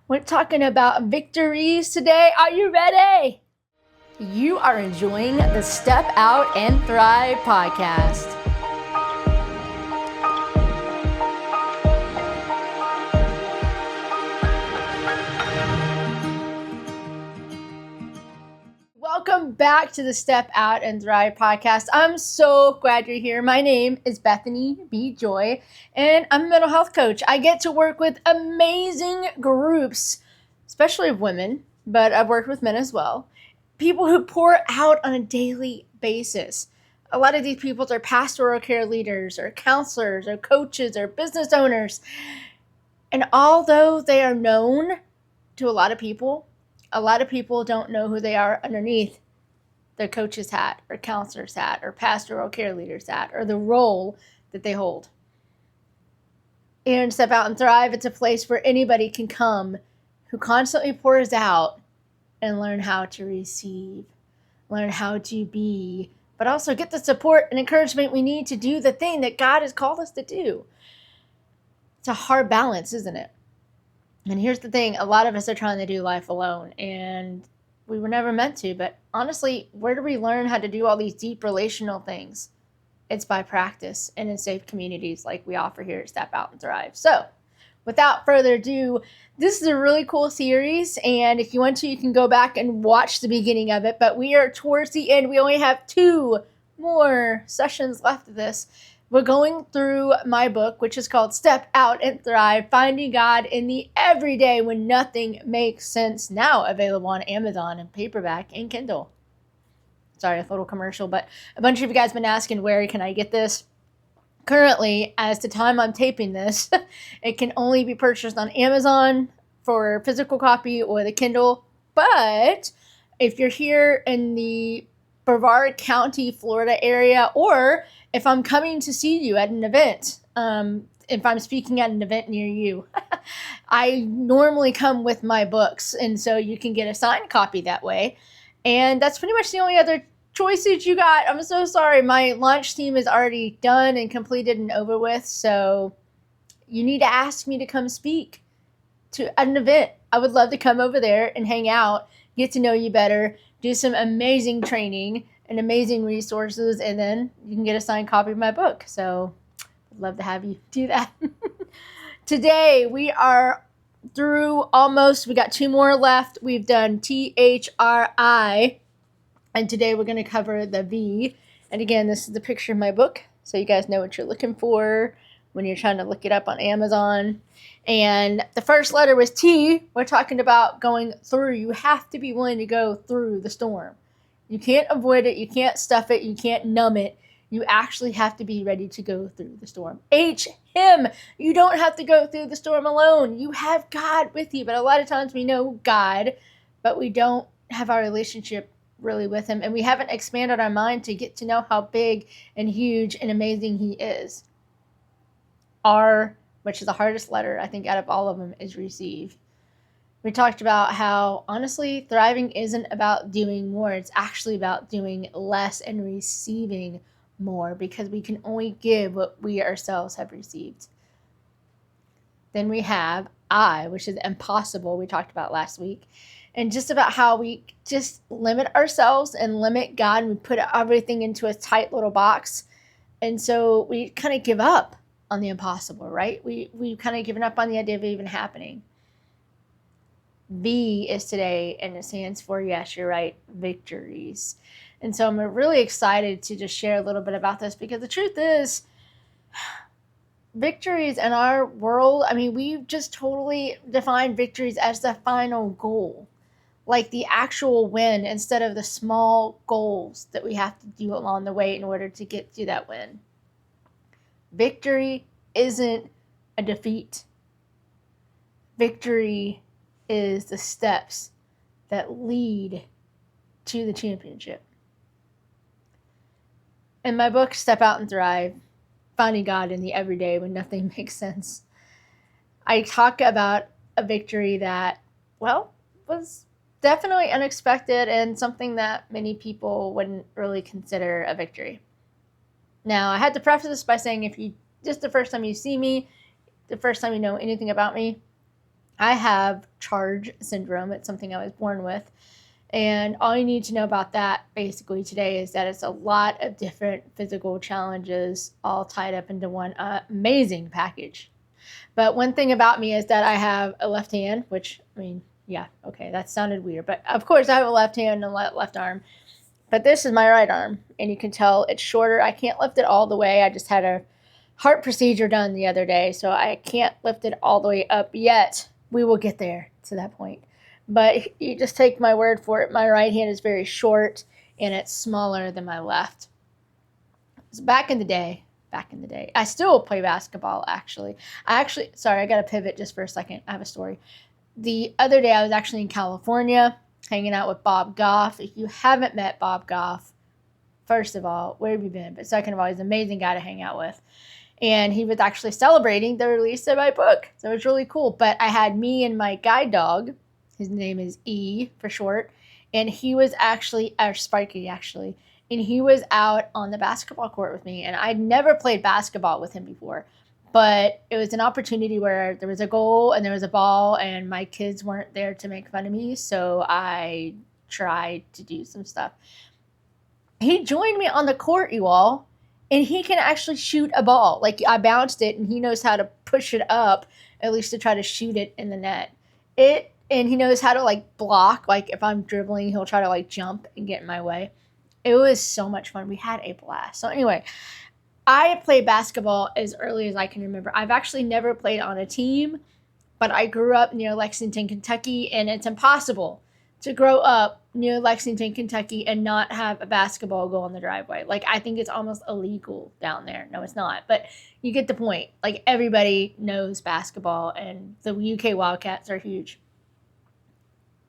We're talking about victories today. Are you ready? You are enjoying the Step Out and Thrive podcast. Welcome back to the Step Out and Thrive podcast. I'm so glad you're here. My name is Bethany B. Joy, and I'm a mental health coach. I get to work with amazing groups, especially of women, but I've worked with men as well. People who pour out on a daily basis. A lot of these people are pastoral care leaders or counselors or coaches or business owners. And although they are known to a lot of people don't know who they are underneath their coach's hat or counselor's hat or pastoral care leader's hat or the role that they hold. And Step Out and Thrive, it's a place where anybody can come who constantly pours out and learn how to receive, learn how to be, but also get the support and encouragement we need to do the thing that God has called us to do. It's a hard balance, isn't it? And here's the thing, a lot of us are trying to do life alone, and we were never meant to, but honestly, where do we learn how to do all these deep relational things? It's by practice and in safe communities like we offer here at Step Out and Thrive. So, without further ado, this is a really cool series, and if you want to, you can go back and watch the beginning of it, but we are towards the end. We only have 2 more sessions left of this. We're going through my book, which is called Step Out and Thrive, Finding God in the Everyday When Nothing Makes Sense, now available on Amazon in paperback and Kindle. Sorry, a little commercial, but a bunch of you guys have been asking, where can I get this? Currently, as the time I'm taping this, it can only be purchased on Amazon for physical copy or the Kindle. But if you're here in the Brevard County, Florida area, or if I'm coming to see you at an event, if I'm speaking at an event near you, I normally come with my books, and so you can get a signed copy that way. And that's pretty much the only other choices you got. I'm so sorry. My launch team is already done and completed and over with, so you need to ask me to come speak to an event. I would love to come over there and hang out, get to know you better, do some amazing training and amazing resources, and then you can get a signed copy of my book. So I'd love to have you do that. Today we are through almost, we got 2 more left. We've done THRI, and today we're going to cover the V. And again, this is the picture of my book, so you guys know what you're looking for when you're trying to look it up on Amazon. And the first letter was T. We're talking about going through. You have to be willing to go through the storm. You can't avoid it. You can't stuff it. You can't numb it. You actually have to be ready to go through the storm. H, him. You don't have to go through the storm alone. You have God with you. But a lot of times we know God, but we don't have our relationship really with him. And we haven't expanded our mind to get to know how big and huge and amazing he is. R, which is the hardest letter, I think, out of all of them, is receive. We talked about how, honestly, thriving isn't about doing more. It's actually about doing less and receiving more, because we can only give what we ourselves have received. Then we have I, which is impossible, we talked about last week, and just about how we just limit ourselves and limit God, and we put everything into a tight little box. And so we kind of give up on the impossible, right? We've kind of given up on the idea of it even happening. V is today, and it stands for, yes, you're right, victories. And so I'm really excited to just share a little bit about this, because the truth is, victories in our world, I mean, we've just totally defined victories as the final goal, like the actual win, instead of the small goals that we have to do along the way in order to get to that win. Victory isn't a defeat. Victory is the steps that lead to the championship. In my book, Step Out and Thrive, Finding God in the Everyday When Nothing Makes Sense, I talk about a victory that, well, was definitely unexpected and something that many people wouldn't really consider a victory. Now, I had to preface this by saying, if you just the first time you see me, the first time you know anything about me, I have charge syndrome. It's something I was born with. And all you need to know about that basically today is that it's a lot of different physical challenges all tied up into one amazing package. But one thing about me is that I have a left hand, which, I mean, yeah, okay, that sounded weird. But of course, I have a left hand and a left arm. But this is my right arm, and you can tell it's shorter. I can't lift it all the way. I just had a heart procedure done the other day, so I can't lift it all the way up yet. We will get there to that point. But you just take my word for it. My right hand is very short, and it's smaller than my left. So back in the day, I still play basketball, actually. Sorry, I got to pivot just for a second. I have a story. The other day, I was actually in California hanging out with Bob Goff. If you haven't met Bob Goff, first of all, where have you been? But second of all, he's an amazing guy to hang out with. And he was actually celebrating the release of my book. So it was really cool. But I had me and my guide dog. His name is E for short. And he was actually, or Sparky actually. And he was out on the basketball court with me. And I'd never played basketball with him before. But it was an opportunity where there was a goal and there was a ball. And my kids weren't there to make fun of me. So I tried to do some stuff. He joined me on the court, you all. And he can actually shoot a ball. Like, I bounced it, and he knows how to push it up, at least to try to shoot it in the net. And he knows how to, like, block. Like, if I'm dribbling, he'll try to, like, jump and get in my way. It was so much fun. We had a blast. So, anyway, I played basketball as early as I can remember. I've actually never played on a team, but I grew up near Lexington, Kentucky, and it's impossible to grow up near Lexington, Kentucky, and not have a basketball go on the driveway. Like, I think it's almost illegal down there. No, it's not. But you get the point. Like, everybody knows basketball, and the UK Wildcats are huge.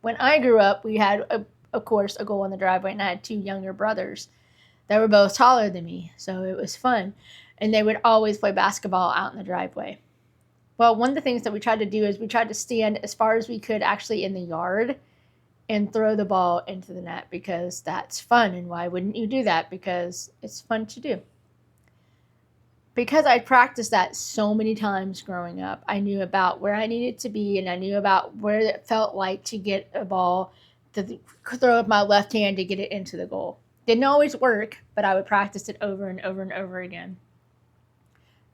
When I grew up, we had, of course, a goal on the driveway, and I had two younger brothers that were both taller than me. So it was fun. And they would always play basketball out in the driveway. Well, one of the things that we tried to do is we tried to stand as far as we could actually in the yard and throw the ball into the net, because that's fun. And why wouldn't you do that? Because it's fun to do. Because I practiced that so many times growing up, I knew about where I needed to be, and I knew about where it felt like to get a ball, to throw with my left hand to get it into the goal. Didn't always work, but I would practice it over and over and over again.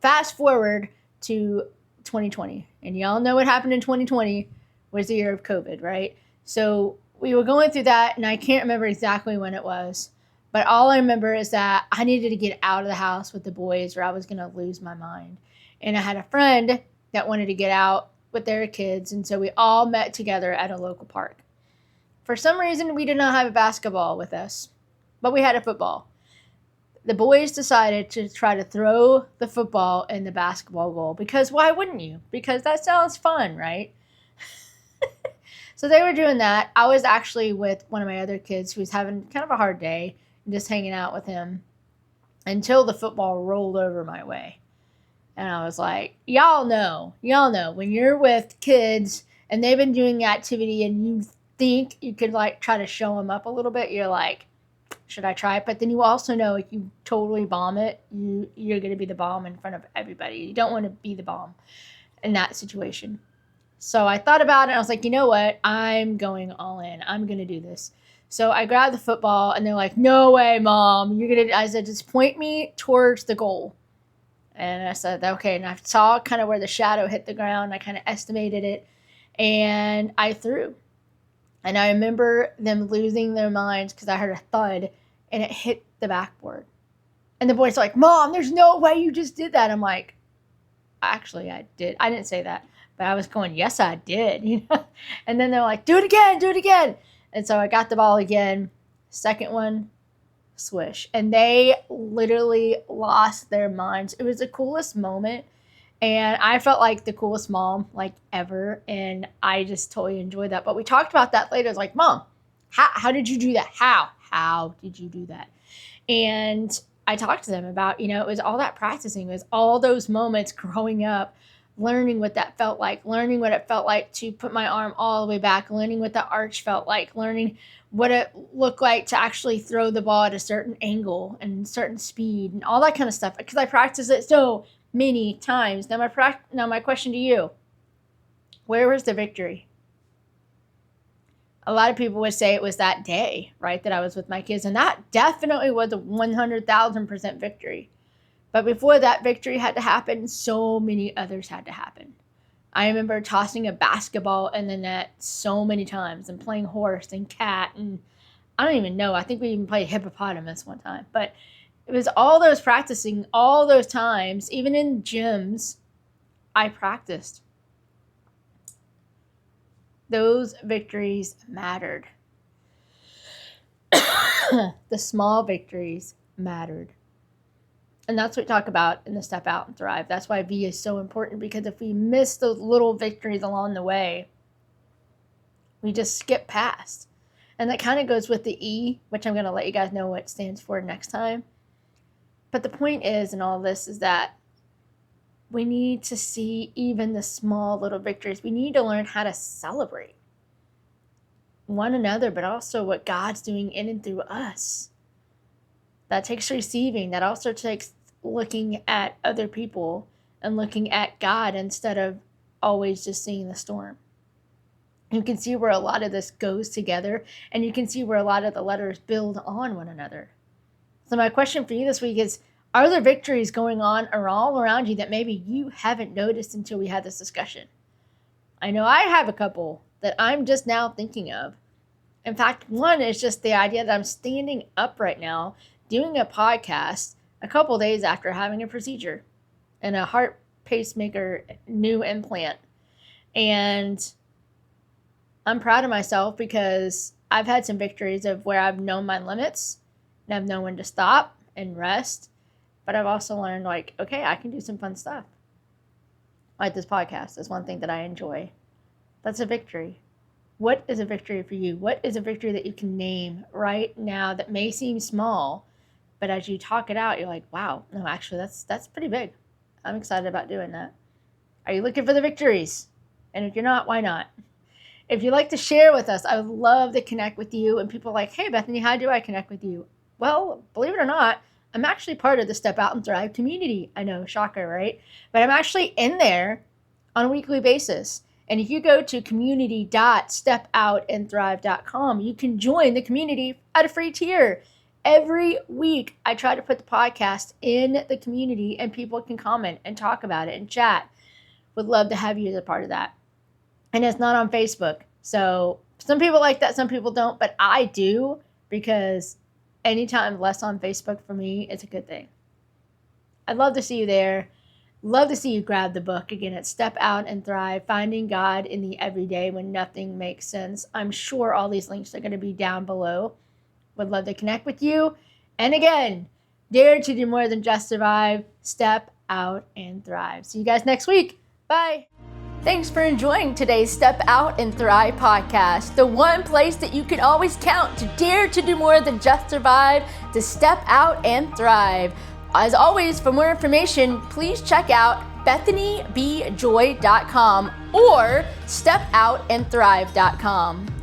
Fast forward to 2020, and y'all know what happened in 2020 was the year of COVID, right? So we were going through that, and I can't remember exactly when it was, but all I remember is that I needed to get out of the house with the boys or I was going to lose my mind. And I had a friend that wanted to get out with their kids, and so we all met together at a local park. For some reason, we did not have a basketball with us, but we had a football. The boys decided to try to throw the football in the basketball goal, because why wouldn't you? Because that sounds fun, right? So they were doing that. I was actually with one of my other kids who was having kind of a hard day, and just hanging out with him until the football rolled over my way. And I was like, y'all know, when you're with kids and they've been doing the activity and you think you could like try to show them up a little bit, you're like, should I try it? But then you also know if you totally bomb it, you're going to be the bomb in front of everybody. You don't want to be the bomb in that situation. So I thought about it, and I was like, you know what? I'm going all in. I'm going to do this. So I grabbed the football, and they're like, no way, Mom. I said, just point me towards the goal. And I said, okay. And I saw kind of where the shadow hit the ground. I kind of estimated it, and I threw. And I remember them losing their minds because I heard a thud, and it hit the backboard. And the boys are like, Mom, there's no way you just did that. I'm like, actually, I did. I didn't say that. But I was going, yes, I did, And then they're like, do it again. And so I got the ball again. Second one, swish. And they literally lost their minds. It was the coolest moment. And I felt like the coolest mom, like, ever. And I just totally enjoyed that. But we talked about that later. I was like, Mom, how did you do that? How did you do that? And I talked to them about, it was all that practicing. It was all those moments growing up, learning what that felt like, learning what it felt like to put my arm all the way back, learning what the arch felt like, learning what it looked like to actually throw the ball at a certain angle and certain speed and all that kind of stuff, because I practiced it so many times. Now my question to you, Where was the victory? A lot of people would say it was that day, right, that I was with my kids. And that definitely was a 100,000% victory. But before that victory had to happen, so many others had to happen. I remember tossing a basketball in the net so many times and playing horse and cat. And I don't even know. I think we even played hippopotamus one time. But it was all those practicing, all those times, even in gyms, I practiced. Those victories mattered. The small victories mattered. And that's what we talk about in the Step Out and Thrive. That's why V is so important, because if we miss those little victories along the way, we just skip past. And that kind of goes with the E, which I'm going to let you guys know what it stands for next time. But the point is in all this is that we need to see even the small little victories. We need to learn how to celebrate one another, but also what God's doing in and through us. That takes receiving. That also takes looking at other people and looking at God instead of always just seeing the storm. You can see where a lot of this goes together, and you can see where a lot of the letters build on one another. So my question for you this week is, are there victories going on all around you that maybe you haven't noticed until we had this discussion? I know I have a couple that I'm just now thinking of. In fact, one is just the idea that I'm standing up right now doing a podcast a couple days after having a procedure and a heart pacemaker new implant. And I'm proud of myself because I've had some victories of where I've known my limits and I've known when to stop and rest. But I've also learned, like, okay, I can do some fun stuff. Like this podcast is one thing that I enjoy. That's a victory. What is a victory for you? What is a victory that you can name right now that may seem small, but as you talk it out, you're like, wow, no, actually, that's pretty big. I'm excited about doing that. Are you looking for the victories? And if you're not, why not? If you'd like to share with us, I would love to connect with you. And people are like, hey, Bethany, how do I connect with you? Well, believe it or not, I'm actually part of the Step Out and Thrive community. I know, shocker, right? But I'm actually in there on a weekly basis. And if you go to community.stepoutandthrive.com, you can join the community at a free tier. Every week, I try to put the podcast in the community and people can comment and talk about it and chat. Would love to have you as a part of that. And it's not on Facebook. So some people like that, some people don't, but I do, because anytime less on Facebook for me, it's a good thing. I'd love to see you there. Love to see you grab the book. Again, it's Step Out and Thrive, Finding God in the Everyday When Nothing Makes Sense. I'm sure all these links are going to be down below. Would love to connect with you. And again, dare to do more than just survive. Step out and thrive. See you guys next week. Bye. Thanks for enjoying today's Step Out and Thrive podcast, the one place that you can always count to dare to do more than just survive, to step out and thrive. As always, for more information, please check out bethanybjoy.com or stepoutandthrive.com.